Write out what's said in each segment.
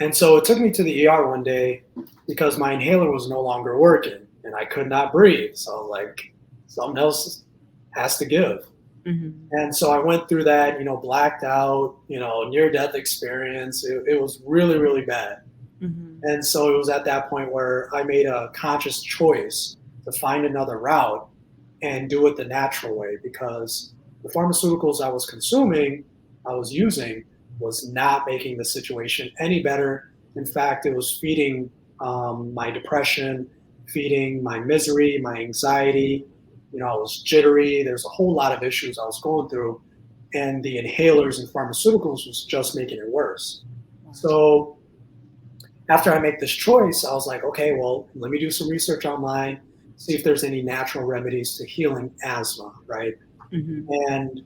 And so it took me to the ER one day because my inhaler was no longer working and I could not breathe. So like something else has to give. Mhm. And so I went through that, blacked out, near death experience. It was really, really bad. Mhm. And so it was at that point where I made a conscious choice to find another route and do it the natural way because the pharmaceuticals I was consuming, I was using, was not making the situation any better. In fact, it was feeding my depression, feeding my misery, my anxiety. I was jittery. There's a whole lot of issues I was going through, and the inhalers and pharmaceuticals was just making it worse. Wow. So after I make this choice, I was like, okay, well, let me do some research online, see if there's any natural remedies to healing asthma, right? Mhm. And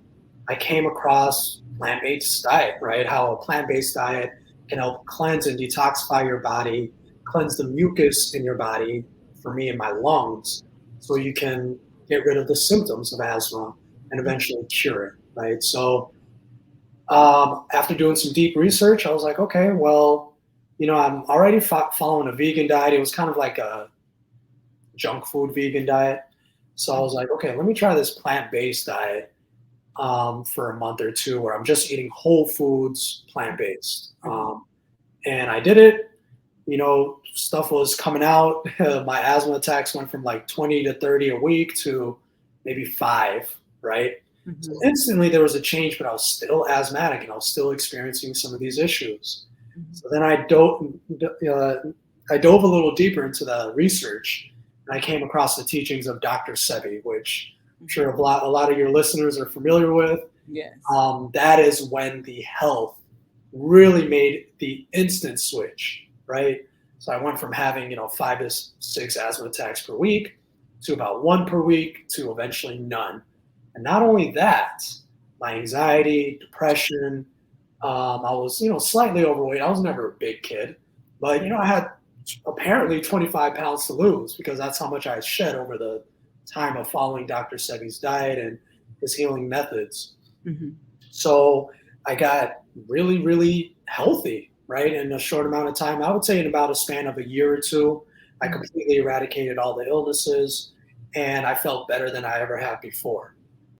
I came across plant-based diet, right? How a plant-based diet can help cleanse and detoxify your body, cleanse the mucus in your body, for me in my lungs, so you can get rid of the symptoms of asthma and Mhm. eventually cure it, right? So after doing some deep research, I was like, okay, well, I'm already following a vegan diet. It was kind of like a junk food vegan diet. So I was like, okay, let me try this plant based diet for a month or two where I'm just eating whole foods, plant based. Mhm. And I did it. Stuff was coming out. My asthma attacks went from like 20 to 30 a week to maybe five, right? So Mhm. instantly there was a change, but I was still asthmatic and I was still experiencing some of these issues. Mhm. So then uh, I dove a little deeper into the research, and I came across the teachings of Dr. Sebi, which I'm sure Mhm. a lot of your listeners are familiar with. Yes. That is when the health really made the instant switch, right? So I went from having, 5 to 6 asthma attacks per week to about one per week to eventually none. And not only that, my anxiety, depression, I was, slightly overweight. I was never a big kid, but, I had apparently 25 pounds to lose because that's how much I had shed over the time of following Dr. Sebi's diet and his healing methods. Mhm. So I got really, really healthy, right? In a short amount of time. I would say in about a span of a year or two, I Mhm. completely eradicated all the illnesses and I felt better than I ever had before.